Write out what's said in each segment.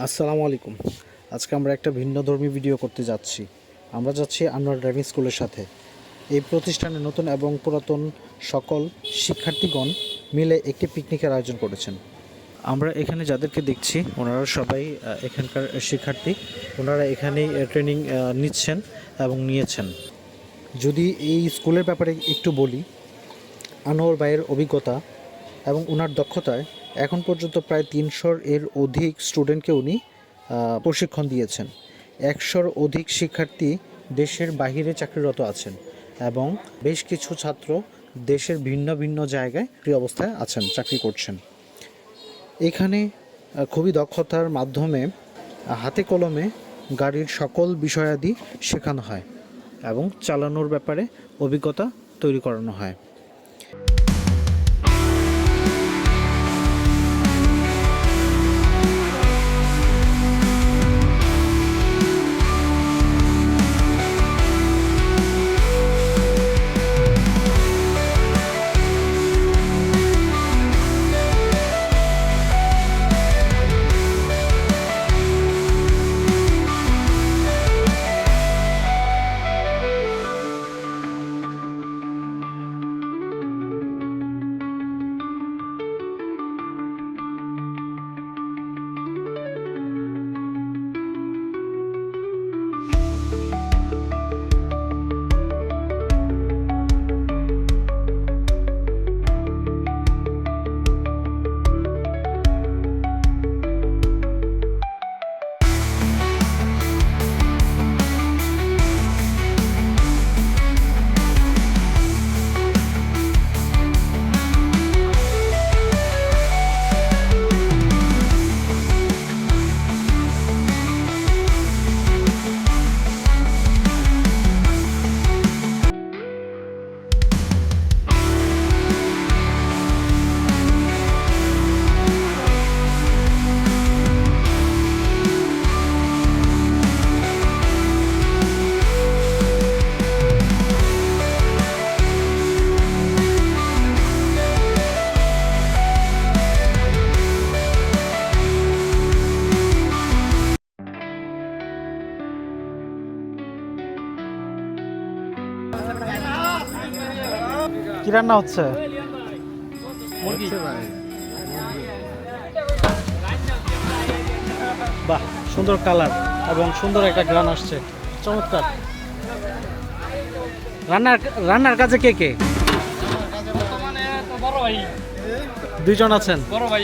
আসসালামু আলাইকুম। আজকে আমরা একটা ভিন্নধর্মী ভিডিও করতে যাচ্ছি। আমরা যাচ্ছি আনোয়ার ড্রাইভিং স্কুলের সাথে। এই প্রতিষ্ঠানে নতুন এবং পুরাতন সকল শিক্ষার্থীগণ মিলে একটি পিকনিকের আয়োজন করেছেন। আমরা এখানে যাদেরকে দেখছি ওনারা সবাই এখানকার শিক্ষার্থী। ওনারা এখানেই ট্রেনিং নিচ্ছেন এবং নিয়েছেন। যদি এই স্কুলের ব্যাপারে একটু বলি, আনোয়ার ভাইয়ের অভিজ্ঞতা এবং ওনার দক্ষতায় এখন পর্যন্ত প্রায় ৩০০ এর অধিক স্টুডেন্টকে উনি প্রশিক্ষণ দিয়েছেন। ১০০-র অধিক শিক্ষার্থী দেশের বাহিরে চাকরিরত আছেন এবং বেশ কিছু ছাত্র দেশের ভিন্ন ভিন্ন জায়গায় অবস্থায় আছেন, চাকরি করছেন। এখানে খুবই দক্ষতার মাধ্যমে হাতে কলমে গাড়ির সকল বিষয়াদি শেখানো হয় এবং চালানোর ব্যাপারে অভিজ্ঞতা তৈরি করানো হয়। কি রান্না হচ্ছে? বাহ, সুন্দর কালার এবং সুন্দর একটা গ্রান আসছে, চমৎকার। রান্নার কাজে কে কে? দুইজন আছেন। বড় ভাই।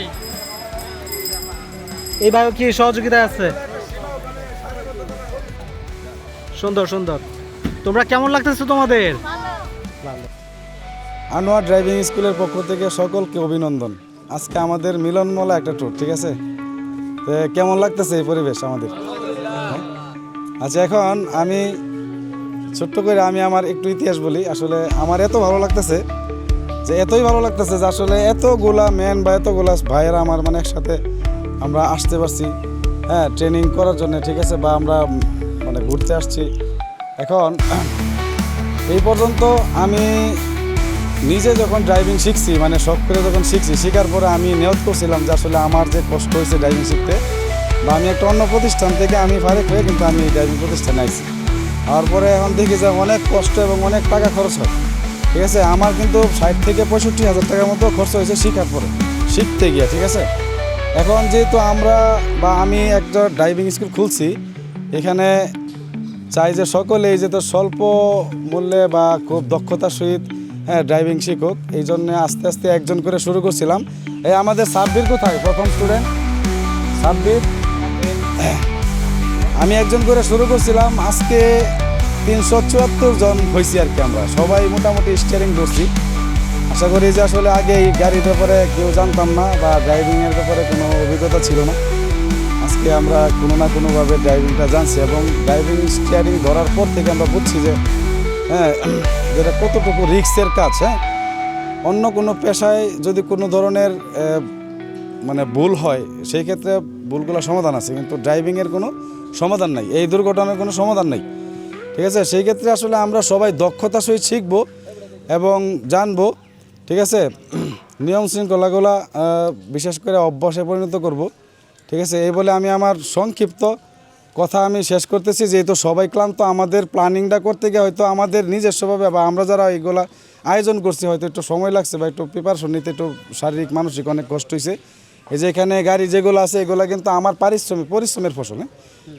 এই ভাইও কি সহযোগিতায় আছে? সুন্দর সুন্দর। তোমরা কেমন লাগতেছে তোমাদের? ভালো। আনোয়ার ড্রাইভিং স্কুলের পক্ষ থেকে সকলকে অভিনন্দন। আজকে আমাদের মিলনমলা একটা ট্যুর, ঠিক আছে? তো কেমন লাগতেছে এই পরিবেশ আমাদের? আচ্ছা, এখন আমি ছোট্ট করে আমার একটু ইতিহাস বলি। আসলে আমার এত ভালো লাগতেছে যে এতই ভালো লাগতেছে যে আসলে এতগুলা ম্যান বা এতগুলা ভাইয়েরা আমার একসাথে আমরা আসতে পারছি, হ্যাঁ, ট্রেনিং করার জন্য, ঠিক আছে? বা আমরা ঘুরতে আসছি। এখন এই পর্যন্ত আমি নিজে যখন ড্রাইভিং শিখছি, শখ করে যখন শিখছি, শেখার পরে আমি নিয়ত করছিলাম যে আসলে আমার যে কষ্ট হয়েছে ড্রাইভিং শিখতে, বা আমি একটা অন্য প্রতিষ্ঠান থেকে আমি ফারেক হয়ে কিন্তু আমি ড্রাইভিং প্রতিষ্ঠানে আইছি। তারপরে এখন দেখি যে অনেক কষ্ট এবং অনেক টাকা খরচ হয়, ঠিক আছে? আমার কিন্তু 60 থেকে 65 হাজার টাকার মতো খরচ হয়েছে শেখার পরে, শিখতে গিয়ে, ঠিক আছে? এখন যেহেতু আমি একটা ড্রাইভিং স্কুল খুলছি, এখানে চাই যে সকলেই যে তো স্বল্প মূল্যে বা খুব দক্ষতার সহিত, হ্যাঁ, ড্রাইভিং শিখুক। এই জন্য আস্তে আস্তে একজন করে শুরু করছিলাম। এই আমাদের সাব্বির কোথায়? প্রথম স্টুডেন্ট সাব্বির। আমি একজন করে শুরু করছিলাম। আজকে 374 জন হয়েছি আর কি। আমরা সবাই মোটামুটি স্টিয়ারিং করছি। আশা করি যে আসলে আগে এই গাড়ির ব্যাপারে কেউ জানতাম না বা ড্রাইভিংয়ের ব্যাপারে কোনো অভিজ্ঞতা ছিল না। আজকে আমরা কোনো না কোনোভাবে ড্রাইভিংটা জানছি এবং ড্রাইভিং স্টিয়ারিং ধরার পর থেকে আমরা বুঝছি যে, হ্যাঁ, যেটা কতটুকু রিস্কের কাজ। হ্যাঁ, অন্য কোনো পেশায় যদি কোনো ধরনের ভুল হয়, সেই ক্ষেত্রে ভুলগুলো সমাধান আছে, কিন্তু ড্রাইভিংয়ের কোনো সমাধান নাই, এই দুর্ঘটনার কোনো সমাধান নাই, ঠিক আছে? সেই ক্ষেত্রে আসলে আমরা সবাই দক্ষতার সহিত শিখবো এবং জানবো, ঠিক আছে? নিয়ম শৃঙ্খলাগুলো বিশেষ করে অভ্যাসে পরিণত করব, ঠিক আছে, এই বলে আমি আমার সংক্ষিপ্ত কথা আমি শেষ করতেছি। যেহেতু সবাই ক্লান্ত, আমাদের প্ল্যানিংটা করতে গিয়ে হয়তো আমাদের নিজস্বভাবে বা আমরা যারা এইগুলা আয়োজন করছি হয়তো একটু সময় লাগছে বা একটু প্রিপারেশন নিতে একটু শারীরিক মানসিক অনেক কষ্ট হয়েছে। এই যে এখানে গাড়ি যেগুলো আছে এগুলো কিন্তু আমার পরিশ্রমের ফসল।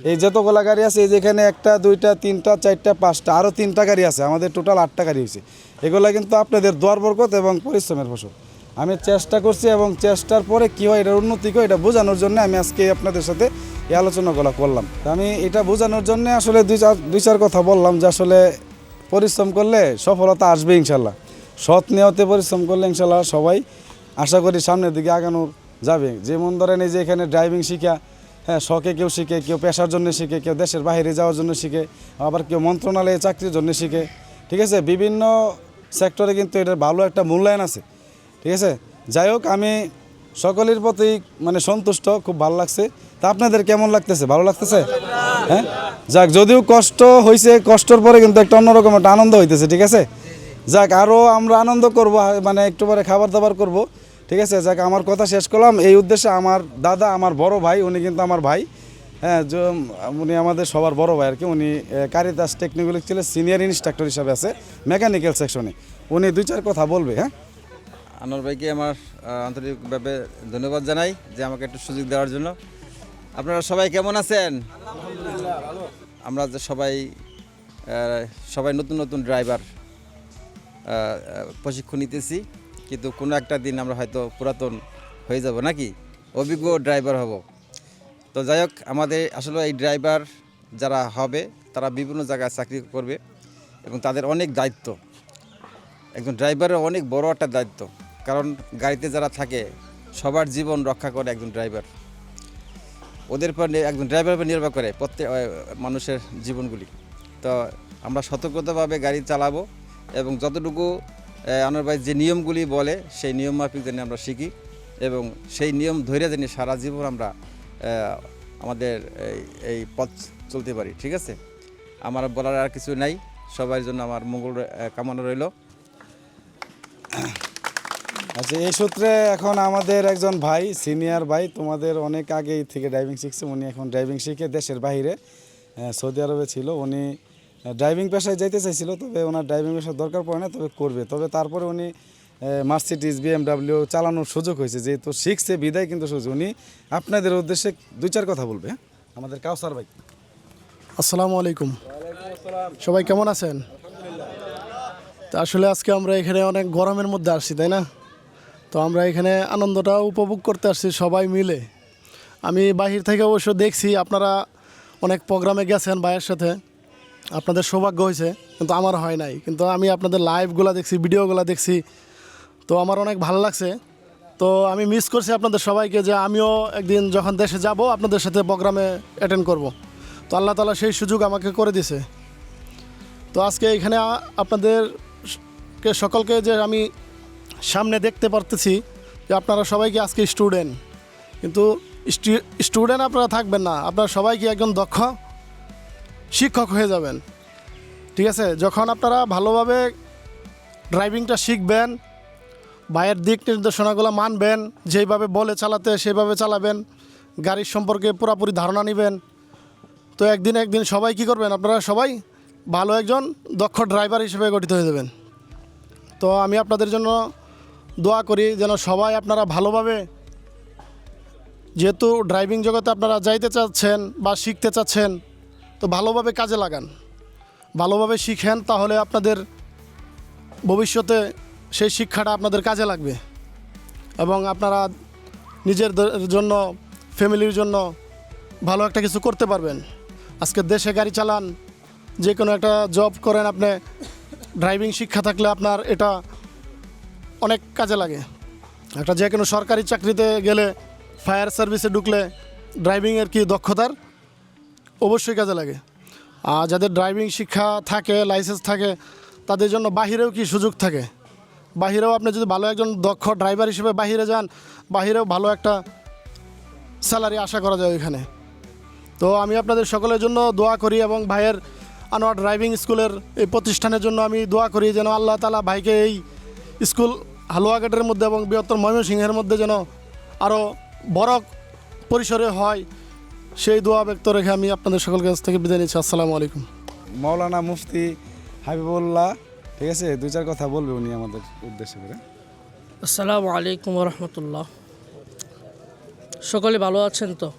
এই যতগুলা গাড়ি আছে, এই যে এখানে 1, 2, 3, 4, 5টা আরও 3টা গাড়ি আছে, আমাদের টোটাল 8টা গাড়ি হয়েছে। এগুলো কিন্তু আপনাদের দোয়ার বরকত এবং পরিশ্রমের ফসল। আমি চেষ্টা করছি এবং চেষ্টার পরে কী হয় এটার উন্নতি হয় এটা বোঝানোর জন্য আমি আজকে আপনাদের সাথে এই আলোচনাগুলো করলাম। আমি এটা বোঝানোর জন্য আসলে দুই চার কথা বললাম যে আসলে পরিশ্রম করলে সফলতা আসবে ইনশাল্লাহ। সৎ নিয়তে পরিশ্রম করলে ইনশাল্লাহ সবাই আশা করি সামনের দিকে আগানো যাবে। যেমন ধরেন এই যে এখানে ড্রাইভিং শিখা, হ্যাঁ, শখে কেউ শিখে, কেউ পেশার জন্য শিখে, কেউ দেশের বাইরে যাওয়ার জন্য শিখে, আবার কেউ মন্ত্রণালয়ে চাকরির জন্য শিখে। ঠিক আছে, বিভিন্ন সেক্টরে কিন্তু এটার ভালো একটা মূল্যায়ন আছে। ঠিক আছে, যাই হোক আমি সকলের প্রতি মানে সন্তুষ্ট, খুব ভালো লাগছে। তা আপনাদের কেমন লাগতেছে? ভালো লাগতেছে? হ্যাঁ, যাক, যদিও কষ্ট হয়েছে, কষ্টর পরে কিন্তু একটা অন্যরকম একটা আনন্দ হইতেছে। ঠিক আছে, যাক, আরও আমরা আনন্দ করব, মানে একটু পরে খাবার দাবার করব। ঠিক আছে, যাক, আমার কথা শেষ করলাম এই উদ্দেশ্যে। আমার দাদা, আমার বড় ভাই, উনি কিন্তু আমার ভাই, হ্যাঁ, উনি আমাদের সবার বড় ভাই আর কি। উনি কারিতাস টেকনিক্যাল স্কুলের সিনিয়র ইনস্ট্রাক্টর হিসাবে আছে মেকানিক্যাল সেকশনে। উনি 2-4 কথা বলবে। হ্যাঁ, আনোয়ার ভাইকে আমার আন্তরিকভাবে ধন্যবাদ জানাই যে আমাকে একটু সুযোগ দেওয়ার জন্য। আপনারা সবাই কেমন আছেন? আমরা যে সবাই নতুন নতুন ড্রাইভার প্রশিক্ষণ নিতেছি, কিন্তু কোনো একটা দিন আমরা হয়তো পুরাতন হয়ে যাব, নাকি অভিজ্ঞ ড্রাইভার হব। তো যাই হোক, আমাদের আসলে এই ড্রাইভার যারা হবে তারা বিভিন্ন জায়গায় চাকরি করবে এবং তাদের অনেক দায়িত্ব। একজন ড্রাইভারের অনেক বড় একটা দায়িত্ব, কারণ গাড়িতে যারা থাকে সবার জীবন রক্ষা করে একজন ড্রাইভার। ওদের পর একজন ড্রাইভারের উপর নির্ভর করে প্রত্যেক মানুষের জীবনগুলি। তো আমরা সতর্কতাভাবে গাড়ি চালাবো এবং যতটুকু আনোয়ার ভাই যে নিয়মগুলি বলে সেই নিয়ম মাফিক যেন আমরা শিখি এবং সেই নিয়ম ধরে যেন সারা জীবন আমরা আমাদের এই পথ চলতে পারি। ঠিক আছে, আমার বলার আর কিছু নাই। সবার জন্য আমার মঙ্গল কামনা রইল। আচ্ছা, এই সূত্রে এখন আমাদের একজন ভাই, সিনিয়র ভাই, তোমাদের অনেক আগেই থেকে ড্রাইভিং শিখছে। উনি এখন ড্রাইভিং শিখে দেশের বাইরে সৌদি আরবে ছিল। উনি ড্রাইভিং পেশায় যাইতে চাইছিল, তবে ওনার ড্রাইভিং পেশার দরকার পড়ে না, তবে করবে। তবে তারপরে উনি মার্সিডিজ, BMW চালানোর সুযোগ হয়েছে, যেহেতু শিখছে বিদায় কিন্তু সুযোগ। উনি আপনাদের উদ্দেশ্যে 2-4 কথা বলবে। হ্যাঁ, আমাদের কাউসার ভাই। আসসালামু আলাইকুম, সবাই কেমন আছেন? তো আসলে আজকে আমরা এখানে অনেক গরমের মধ্যে আসছি, তাই না? তো আমরা এখানে আনন্দটা উপভোগ করতে আসছি সবাই মিলে। আমি বাহির থেকে অবশ্য দেখছি আপনারা অনেক প্রোগ্রামে গেছেন ভাইয়ের সাথে, আপনাদের সৌভাগ্য হয়েছে, কিন্তু আমার হয় নাই। কিন্তু আমি আপনাদের লাইভগুলো দেখছি, ভিডিওগুলো দেখছি, তো আমার অনেক ভালো লাগছে। তো আমি মিস করছি আপনাদের সবাইকে, যে আমিও একদিন যখন দেশে যাব আপনাদের সাথে প্রোগ্রামে অ্যাটেন্ড করব। তো আল্লাহ তাআলা সেই সুযোগ আমাকে করে দিয়েছে। তো আজকে এখানে আপনাদেরকে সকলকে যে আমি সামনে দেখতে পারতেছি যে আপনারা সবাইকে আজকে স্টুডেন্ট, কিন্তু স্টুডেন্ট আপনারা থাকবেন না, আপনারা সবাইকে একজন দক্ষ শিক্ষক হয়ে যাবেন। ঠিক আছে, যখন আপনারা ভালোভাবে ড্রাইভিংটা শিখবেন, ভাইয়ের দিক নির্দেশনাগুলো মানবেন, যেইভাবে বলে চালাতে সেইভাবে চালাবেন, গাড়ির সম্পর্কে পুরোপুরি ধারণা নেবেন, তো একদিন সবাই কী করবেন, আপনারা সবাই ভালো একজন দক্ষ ড্রাইভার হিসেবে গঠিত হয়ে যাবেন। তো আমি আপনাদের জন্য দোয়া করি যেন সবাই আপনারা ভালোভাবে, যেহেতু ড্রাইভিং জগতে আপনারা যাইতে চাচ্ছেন বা শিখতে চাচ্ছেন, তো ভালোভাবে কাজে লাগান, ভালোভাবে শিখেন, তাহলে আপনাদের ভবিষ্যতে সেই শিক্ষাটা আপনাদের কাজে লাগবে এবং আপনারা নিজের জন্য, ফ্যামিলির জন্য ভালো একটা কিছু করতে পারবেন। আজকে দেশে গাড়ি চালান, যে কোনো একটা জব করেন, আপনি ড্রাইভিং শিক্ষা থাকলে আপনার এটা অনেক কাজে লাগে। একটা যে কোনো সরকারি চাকরিতে গেলে, ফায়ার সার্ভিসে ঢুকলে ড্রাইভিংয়ের কি দক্ষতার অবশ্যই কাজে লাগে। আর যাদের ড্রাইভিং শিক্ষা থাকে, লাইসেন্স থাকে, তাদের জন্য বাহিরেও কি সুযোগ থাকে, বাহিরেও আপনি যদি ভালো একজন দক্ষ ড্রাইভার হিসেবে বাহিরে যান, বাহিরেও ভালো একটা স্যালারি আশা করা যায় ওইখানে। তো আমি আপনাদের সকলের জন্য দোয়া করি এবং ভাইয়ের আনোয়ার ড্রাইভিং স্কুলের এই প্রতিষ্ঠানের জন্য আমি দোয়া করি যেন আল্লাহ তাআলা ভাইকে এই স্কুল হালুয়াঘাটের মধ্যে এবং বৃহত্তর ময়মনসিংহের মধ্যে যেন আরও বড় পরিসরে হয়, সেই দোয়া ব্যক্ত রেখে আমি আপনাদের সকলের কাছ থেকে বিদায় নিচ্ছি। আসসালামু আলাইকুম। মাওলানা মুফতি হাবিবুল্লাহ, ঠিক আছে, 2-4 কথা বলবে উনি আমাদের উদ্দেশ্য করে। আসসালামু আলাইকুম রহমতুল্লাহ। সকলে ভালো আছেন তো?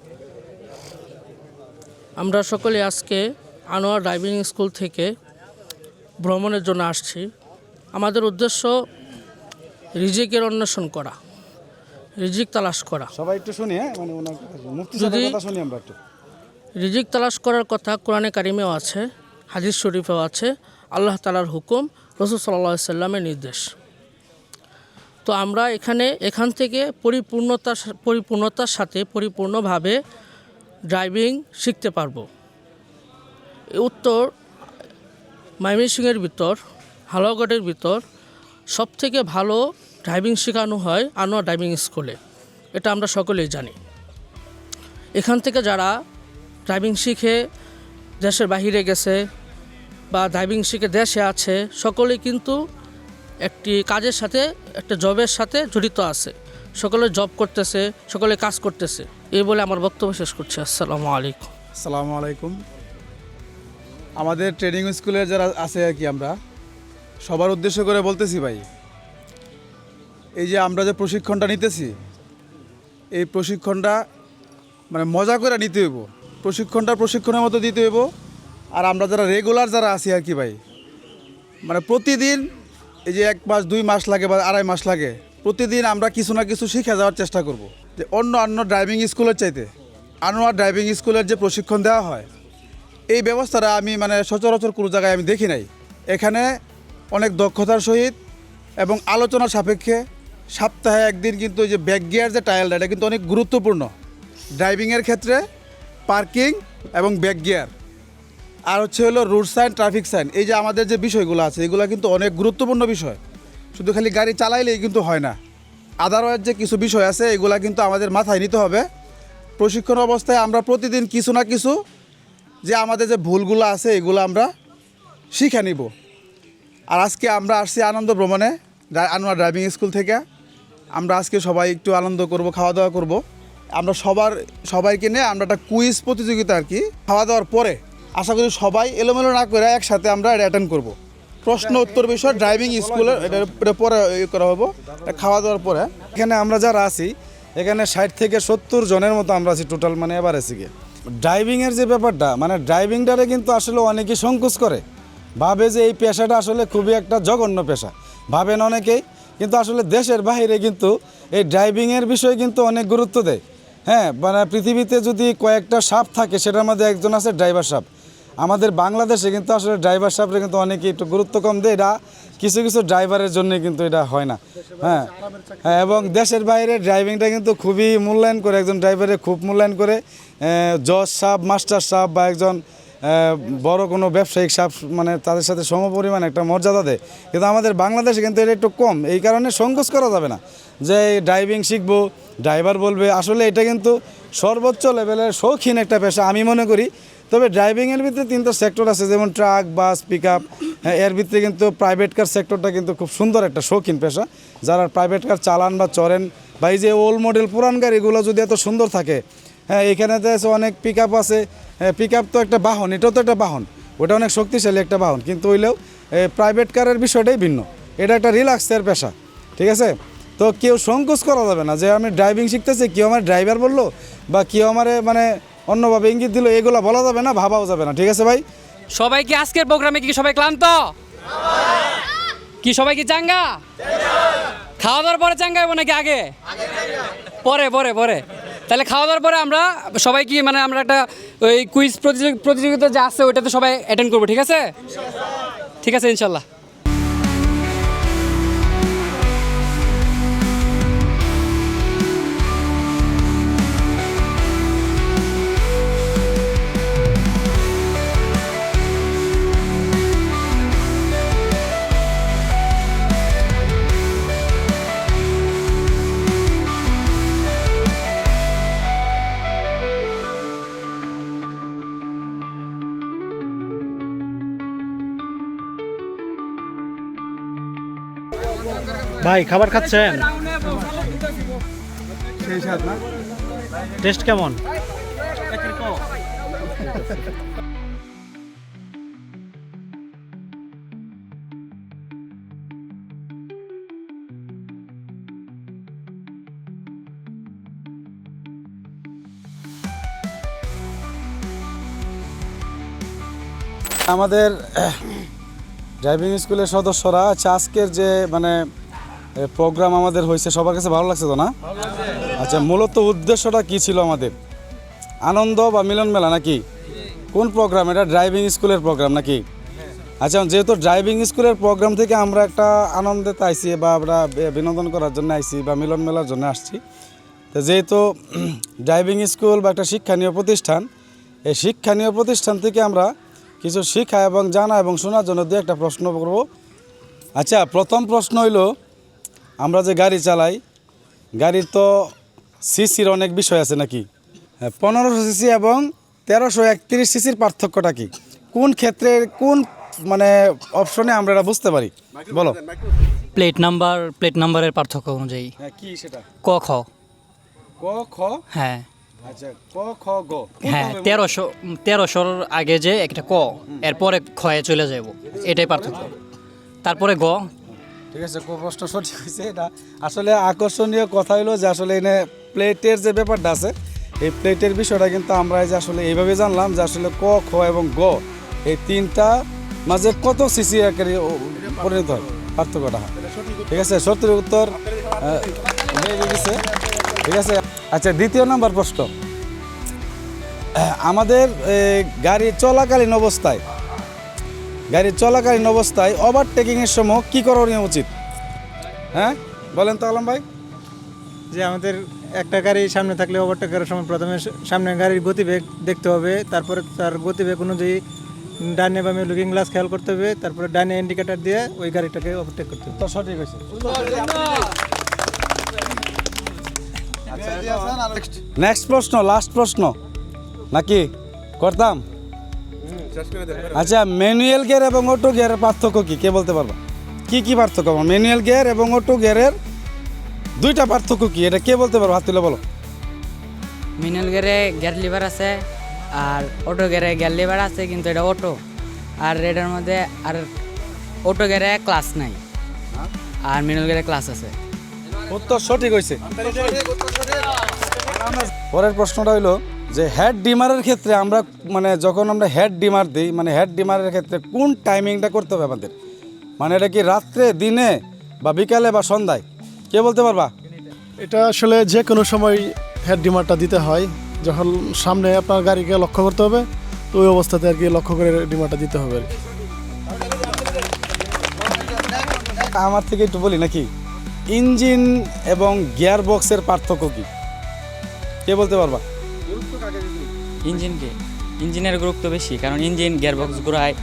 আমরা সকলে আজকে আনোয়ার ড্রাইভিং স্কুল থেকে ভ্রমণের জন্য আসছি। আমাদের উদ্দেশ্য রিজিকের অন্বেষণ করা, রিজিক তালাশ করা। সবাই একটু শুনি, হ্যাঁ, মানে ওনার কথা শুনি, মুফতি সাহেবের কথা শুনি আমরা একটু। রিজিক তালাশ করার কথা কোরআনে কারিমেও আছে, হাদিস শরীফেও আছে, আল্লাহ তাআলার হুকুম, রাসূল সাল্লাল্লাহু আলাইহি সাল্লামের নির্দেশ। তো আমরা এখান থেকে পরিপূর্ণতার সাথে পরিপূর্ণভাবে ড্রাইভিং শিখতে পারবো। উত্তর ময়মনসিংহের ভিতর, হালুয়াঘাটের ভিতর সবথেকে ভালো ড্রাইভিং শেখানো হয় আনোয়ার ড্রাইভিং স্কুলে, এটা আমরা সকলেই জানি। এখান থেকে যারা ড্রাইভিং শিখে দেশের বাইরে গেছে বা ড্রাইভিং শিখে দেশে আছে, সকলেই কিন্তু একটি কাজের সাথে, একটা জবের সাথে জড়িত আছে। সকলে জব করতেছে, সকলে কাজ করতেছে। এই বলে আমার বক্তব্য শেষ করছি। আসসালামু আলাইকুম। আসসালামু আলাইকুম। আমাদের ট্রেনিং স্কুলের যারা আছে আর কি, আমরা সবার উদ্দেশ্য করে বলতেছি ভাই, এই যে আমরা যে প্রশিক্ষণটা নিতেছি, এই প্রশিক্ষণটা মানে মজা করে নিতে হইব, প্রশিক্ষণের মতো দিতে হইব। আর আমরা যারা রেগুলার যারা আছি আর কি ভাই, মানে প্রতিদিন এই যে 1 মাস 2 মাস লাগে বা 2.5 মাস লাগে, প্রতিদিন আমরা কিছু না কিছু শিখে যাওয়ার চেষ্টা করব। যে অন্য ড্রাইভিং স্কুলের চাইতে আনোয়ার ড্রাইভিং স্কুলের যে প্রশিক্ষণ দেওয়া হয়, এই ব্যবস্থাটা আমি মানে সচরাচর কোনো জায়গায় আমি দেখি নাই। এখানে অনেক দক্ষতার সহিত এবং আলোচনার সাপেক্ষে সপ্তাহে একদিন কিন্তু ওই যে ব্যাক গিয়ার যে টায়ালটা, এটা কিন্তু অনেক গুরুত্বপূর্ণ ড্রাইভিংয়ের ক্ষেত্রে। পার্কিং এবং ব্যাক গিয়ার, আর হচ্ছে হলো রুট সাইন, ট্রাফিক সাইন, এই যে আমাদের যে বিষয়গুলো আছে, এগুলো কিন্তু অনেক গুরুত্বপূর্ণ বিষয়। শুধু খালি গাড়ি চালাইলেই কিন্তু হয় না, আদারওয়াইজ যে কিছু বিষয় আছে এগুলা কিন্তু আমাদের মাথায় নিতে হবে। প্রশিক্ষণ অবস্থায় আমরা প্রতিদিন কিছু না কিছু যে আমাদের যে ভুলগুলো আছে এগুলো আমরা শিখে নিব। আর আজকে আমরা আসছি আনন্দ ভ্রমণে আনোয়ার ড্রাইভিং স্কুল থেকে। আমরা আজকে সবাই একটু আনন্দ করব, খাওয়া দাওয়া করব। আমরা সবাইকে নিয়ে আমরা একটা কুইজ প্রতিযোগিতা আর কি, খাওয়া দাওয়ার পরে আশা করি সবাই এলোমেলো না করে একসাথে আমরা এটা অ্যাটেন্ড করব। প্রশ্ন উত্তর বিষয় ড্রাইভিং স্কুলের এটা পরে করা হবো, খাওয়া দাওয়ার পরে। এখানে আমরা যারা আছি, এখানে 60 থেকে 70 জনের মতো আমরা আছি টোটাল, মানে এবার আছি গিয়ে। ড্রাইভিংয়ের যে ব্যাপারটা, মানে ড্রাইভিংটারে কিন্তু আসলে অনেকেই সংকোচ করে, ভাবে যে এই পেশাটা আসলে খুবই একটা জঘন্য পেশা, ভাবেন অনেকেই। কিন্তু আসলে দেশের বাইরে কিন্তু এই ড্রাইভিংয়ের বিষয়ে কিন্তু অনেক গুরুত্ব দেয়। হ্যাঁ, মানে পৃথিবীতে যদি কয়েকটা সাপ থাকে, সেটার মধ্যে একজন আছে ড্রাইভার সাপ। আমাদের বাংলাদেশে কিন্তু আসলে ড্রাইভার সাপরে কিন্তু অনেকেই একটু গুরুত্ব কম দেয়। এটা কিছু কিছু ড্রাইভারের জন্য কিন্তু এটা হয় না। হ্যাঁ, এবং দেশের বাইরে ড্রাইভিংটা কিন্তু খুবই মূল্যায়ন করে, একজন ড্রাইভারে খুব মূল্যায়ন করে। জজ সাহেব, মাস্টার সাহেব বা একজন বড় কোনো ব্যবসায়িক সাহেব, মানে তাদের সাথে সমপরিমাণ একটা মর্যাদা দেয়। কিন্তু আমাদের বাংলাদেশে কিন্তু এটা একটু কম, এই কারণে সংকোচ করা যাবে না যে ড্রাইভিং শিখবো, ড্রাইভার বলবে। আসলে এটা কিন্তু সর্বোচ্চ লেভেলের শৌখিন একটা পেশা আমি মনে করি। তবে ড্রাইভিংয়ের ভিতরে 3টা সেক্টর আছে, যেমন ট্রাক, বাস, পিক আপ। এর ভিতরে কিন্তু প্রাইভেট কার সেক্টরটা কিন্তু খুব সুন্দর একটা শৌখিন পেশা। যারা প্রাইভেট কার চালান বা চড়েন, বা এই যে ওল্ড মডেল পুরান গাড়িগুলো যদি এত সুন্দর থাকে, হ্যাঁ, এখানে তো অনেক পিক আপ আছে। পিক আপ তো একটা বাহন, এটাও তো একটা বাহন, ওটা অনেক শক্তিশালী একটা বাহন। কিন্তু হইলেও প্রাইভেট কারের বিষয়টাই ভিন্ন, এটা একটা রিল্যাক্সের পেশা, ঠিক আছে? তো কেউ সংকোচ করা যাবে না যে আমি ড্রাইভিং শিখতেছি, কেউ আমার ড্রাইভার বললো বা কেউ আমার মানে অন্যভাবে ইঙ্গিত দিল, এগুলো বলা যাবে না, ভাবাও যাবে না, ঠিক আছে ভাই? সবাই কি আজকের প্রোগ্রামে কি সবাই ক্লান্ত? কি সবাই কি চাঙ্গা? খাওয়া দাওয়ার পরে চাঙ্গাইব নাকি আগে? পরে পরে পরে তাহলে খাওয়া দাওয়ার পরে আমরা সবাই কি মানে আমরা একটা ওই কুইজ প্রতিযোগিতা যে আছে ওইটাতে সবাই অ্যাটেন্ড করবো, ঠিক আছে? ঠিক আছে, ইনশাল্লাহ। ভাই খাবার খাচ্ছেন? সেই সাথ না টেস্ট কেমন? আমাদের ড্রাইভিং স্কুলের সদস্যরা আচ্ছা আজকের যে মানে প্রোগ্রাম আমাদের হয়েছে সবার কাছে ভালো লাগছে তো না? আচ্ছা মূলত উদ্দেশ্যটা কি ছিল আমাদের? আনন্দ বা মিলন মেলা নাকি? কোন প্রোগ্রাম এটা? ড্রাইভিং স্কুলের প্রোগ্রাম নাকি? আচ্ছা যেহেতু ড্রাইভিং স্কুলের প্রোগ্রাম থেকে আমরা একটা আনন্দেতে আইছি বা আমরা বিনোদন করার জন্য আইছি বা মিলন মেলার জন্য আসছি, তো যেহেতু ড্রাইভিং স্কুল বা একটা শিক্ষানীয় প্রতিষ্ঠান, এই শিক্ষানীয় প্রতিষ্ঠান থেকে আমরা কিছু শিক্ষা এবং জানা এবং শোনার জন্য দু একটা প্রশ্ন করব। আচ্ছা প্রথম প্রশ্ন হইল, আমরা যে গাড়ি চালাই, গাড়ির তো সিসির অনেক বিষয় আছে নাকি? 1500 সিসি এবং 1331 সিসির পার্থক্যটা কি? কোন ক্ষেত্রে কোন মানে অপশনে আমরা এটা বুঝতে পারি বলো? প্লেট নাম্বারের পার্থক্য অনুযায়ী। হ্যাঁ কি সেটা? ক খ। ক খ। হ্যাঁ আচ্ছা ক খ গ। হ্যাঁ 1300 আগে যে একটা ক, এরপরে খয়ে চলে যাব, এটাই পার্থক্য। তারপরে গ। ঠিক আছে, প্রশ্ন সঠিক হয়েছে। এটা আসলে আকর্ষণীয় কথা হলো যে আসলে এনে প্লেটের যে ব্যাপারটা আছে, এই প্লেটের বিষয়টা কিন্তু আমরা যে আসলে এইভাবে জানলাম যে আসলে ক খ এবং গ এই তিনটা মাঝে কত সিসি আকারে পরিণত হয় পার্থক্যটা। ঠিক আছে, সঠিক উত্তর হয়ে গেছে। ঠিক আছে, আচ্ছা দ্বিতীয় নাম্বার প্রশ্ন, আমাদের গাড়ি চলাকালীন অবস্থায় ওভারটেকিংয়ের সময় কী করণীয় উচিত? হ্যাঁ বলেন তো আলম ভাই। যে আমাদের একটা গাড়ি সামনে থাকলে ওভারটেক করার সময় প্রথমে সামনে গাড়ির গতিবেগ দেখতে হবে, তারপরে তার গতিবেগ অনুযায়ী ডানে বামে লুকিং গ্লাস খেয়াল করতে হবে, তারপরে ডানে ইন্ডিকেটর দিয়ে ওই গাড়িটাকে ওভারটেক করতে হবে। তো সঠিক হয়েছে। নেক্সট প্রশ্ন, লাস্ট প্রশ্ন নাকি করতাম? আচ্ছা ম্যানুয়াল গিয়ার এবং অটো গিয়ারের পার্থক্য কি কে বলতে পারবা? কি পার্থক্য ম্যানুয়াল গিয়ার এবং অটো গিয়ারের দুইটা পার্থক্য কি, এটা কে বলতে পারবো? হাত তুলে বলো। ম্যানুয়াল গিয়ারে গিয়ার লিভার আছে আর অটো গিয়ারে গিয়ার লিভার আছে, কিন্তু এটা অটো। আর এটার মধ্যে আর অটো গিয়ারে ক্লাস নাই আর ম্যানুয়াল গিয়ারে ক্লাস আছে। উত্তর সঠিক হয়েছে। পরের প্রশ্নটা হইলো যে হেড ডিমারের ক্ষেত্রে আমরা মানে যখন আমরা হেড ডিমার দিই, মানে হেড ডিমারের ক্ষেত্রে কোন টাইমিংটা করতে হবে আমাদের? মানে এটা কি রাত্রে, দিনে বা বিকালে বা সন্ধ্যায়? কে বলতে পারবা? এটা আসলে যে কোনো সময় হেড ডিমারটা দিতে হয়, যখন সামনে আপনার গাড়িকে লক্ষ্য করতে হবে, তো ওই অবস্থাতে আর কি লক্ষ্য করে ডিমারটা দিতে হবে আর কি। আমার থেকে একটু বলি নাকি, ইঞ্জিন এবং গিয়ার বক্সের পার্থক্য কি কে বলতে পারবা? ইঞ্জিনের গুরুত্ব বেশি, কারণ ইঞ্জিন গিয়ারবক্স ঘোরায়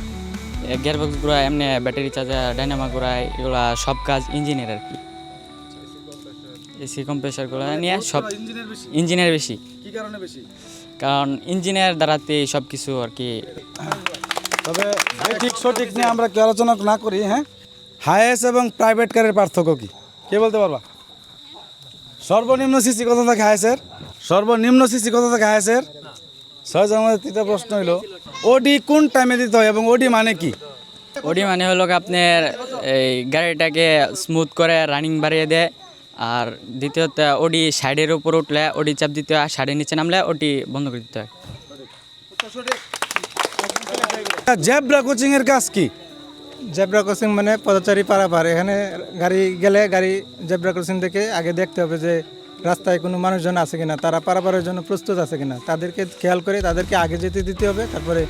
এমনি ব্যাটারি চার্জার ডাইনামা ঘোরায়, এগুলা সব কাজ ইঞ্জিনের আর কি। এসি কম্প্রেসারগুলো নিয়ে সব ইঞ্জিনের বেশি। কি কারণে বেশি? কারণ ইঞ্জিনের দ্বারাতে সব কিছু আর কি। তবে ঠিক সঠিক নিয়ে আমরা কি আলোচনা না করি। হ্যাঁ, হাইয়েস্ট এবং প্রাইভেট কারের পার্থক্য কি কে বলতে পারবা? সর্বনিম্ন সিসি কত থাকে হাইয়েস্টের? সর্বনিম্ন সিসি কত থাকে হাইয়েস্টের? সহজ। আমাদের তৃতীয় প্রশ্ন হইল, ওডি কোন টাইমে দিতে হয় এবং ওডি মানে কি? ওডি মানে হলো আপনার এই গাড়িটাকে স্মুথ করে রানিং বাড়িয়ে দেয়। আর দ্বিতীয়ত ওডি সাইডের উপর উঠলে ওডি চাপ দিতে হয়, সাইডের নিচে নামলে ওডি বন্ধ করে দিতে হয়। জেব্রা কোচিং এর কাজ কি? জেব্রা ক্রসিং মানে পদচারী পারাপার। এখানে গাড়ি গেলে গাড়ি জেব্রা ক্রসিং থেকে আগে দেখতে হবে যে রাস্তায় কোনো মানুষজন আছে কিনা, তারা পারাপারের জন্য প্রস্তুত আছে কিনা, তাদেরকে খেয়াল করে তাদেরকে আগে যেতে দিতে হবে, তারপরে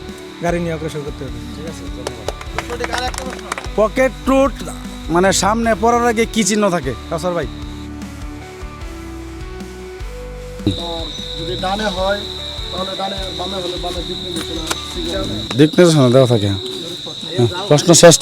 গাড়ি নিয়ে অগ্রসর করতে হবে। ঠিক আছে। পকেট রুট মানে সামনে পড়ার আগে কি চিহ্ন থাকে কাসার ভাই? যদি ডানে হয় তাহলে ডানে, বামে হলে বামে, দিক নির্দেশনা দিক নির্দেশনা দেওয়া থাকে। প্রশ্ন শেষ।